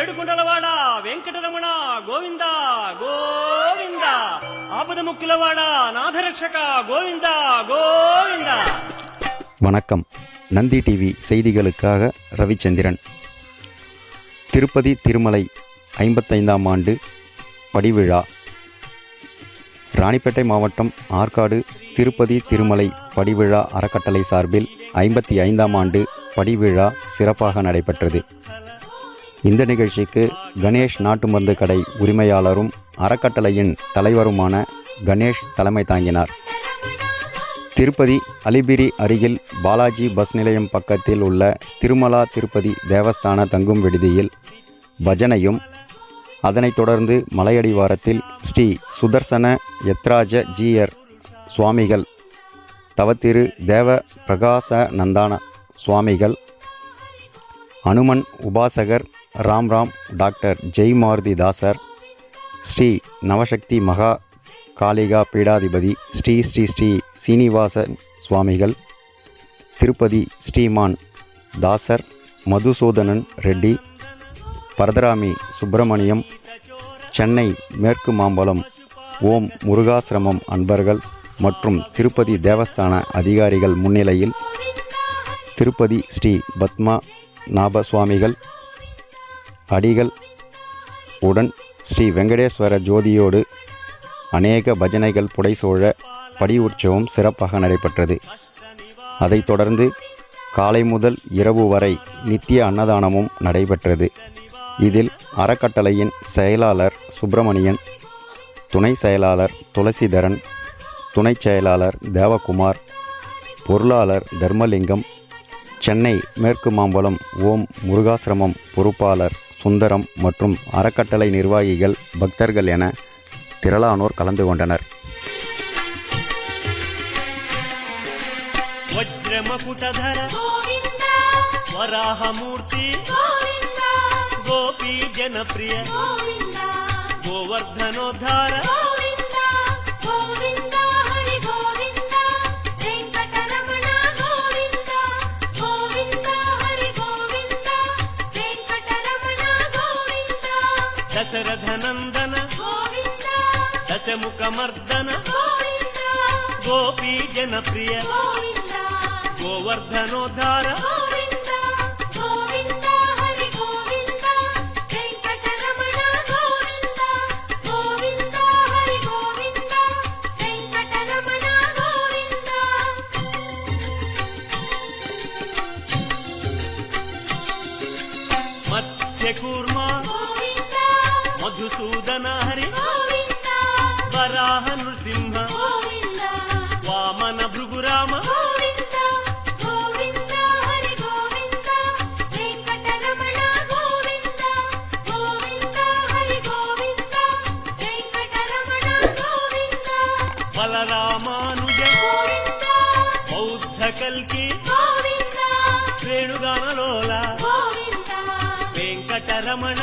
ఏడుకుంటలవాడ వెంకటరమణ గోవింద గోవింద ఆపదముక్కులవాడ నాథరక్షక గోవింద గోవింద. வணக்கம். நந்தி டிவி செய்திகளுக்காக ரவிச்சந்திரன். திருப்பதி திருமலை 55ஆம் ஆண்டு படிவிழா. ராணிப்பேட்டை மாவட்டம் ஆற்காடு திருப்பதி திருமலை படிவிழா அறக்கட்டளை சார்பில் 55ஆம் ஆண்டு படிவிழா சிறப்பாக நடைபெற்றது. இந்த நிகழ்ச்சிக்கு கணேஷ் நாட்டு மருந்து கடை உரிமையாளரும் அறக்கட்டளையின் தலைவருமான கணேஷ் தலைமை தாங்கினார். திருப்பதி அலிபிரி அருகில் பாலாஜி பஸ் நிலையம் பக்கத்தில் உள்ள திருமலா திருப்பதி தேவஸ்தான தங்கும் விடுதியில் பஜனையும், அதனைத் தொடர்ந்து மலையடிவாரத்தில் ஸ்ரீ சுதர்சன யத்ராஜ ஜீயர் சுவாமிகள், தவத்திரு தேவ பிரகாச நந்தான சுவாமிகள், அனுமன் உபாசகர் ராம்ராம் டாக்டர் ஜெய் மாருதி தாசர், ஸ்ரீ நவசக்தி மகா காளிகா பீடாதிபதி ஸ்ரீ ஸ்ரீ ஸ்ரீ சீனிவாசன் சுவாமிகள், திருப்பதி ஸ்ரீமான் தாசர் மதுசூதனன் ரெட்டி, பரதராமி சுப்பிரமணியம், சென்னை மேற்கு மாம்பலம் ஓம் முருகாசிரமம் அன்பர்கள் மற்றும் திருப்பதி தேவஸ்தான அதிகாரிகள் முன்னிலையில் திருப்பதி ஸ்ரீ பத்மா நாப சுவாமிகள் அடிகள் உடன் ஸ்ரீ வெங்கடேஸ்வர ஜோதியோடு அநேக பஜனைகள் புடைசூழ படி உற்சவம் சிறப்பாக நடைபெற்றது. அதைத் தொடர்ந்து காலை முதல் இரவு வரை நித்திய அன்னதானமும் நடைபெற்றது. இதில் அறக்கட்டளையின் செயலாளர் சுப்பிரமணியன், துணை செயலாளர் துளசிதரன், துணை செயலாளர் தேவகுமார், பொருளாளர் தர்மலிங்கம், சென்னை மேற்கு மாம்பலம் ஓம் முருகாசிரமம் பொறுப்பாளர் சுந்தரம் மற்றும் அறக்கட்டளை நிர்வாகிகள், பக்தர்கள் என திரளானோர் கலந்து கொண்டனர். வஜ்ரமகுடதர வராஹமூர்த்தி கோபி ஜனப்ரிய கோவர்தனோத்தார దశరథనందన దశముఖమర్దన గోపీ జనప్రియ గోవర్ధనోద్ధార మత్స్యకూర్మా మధుసూదన హరి వరాహ నృసింహ వామన భృగురామ బలరామానుజ బౌద్ధ కల్కి వేణుగానలోల వెంకటరమణ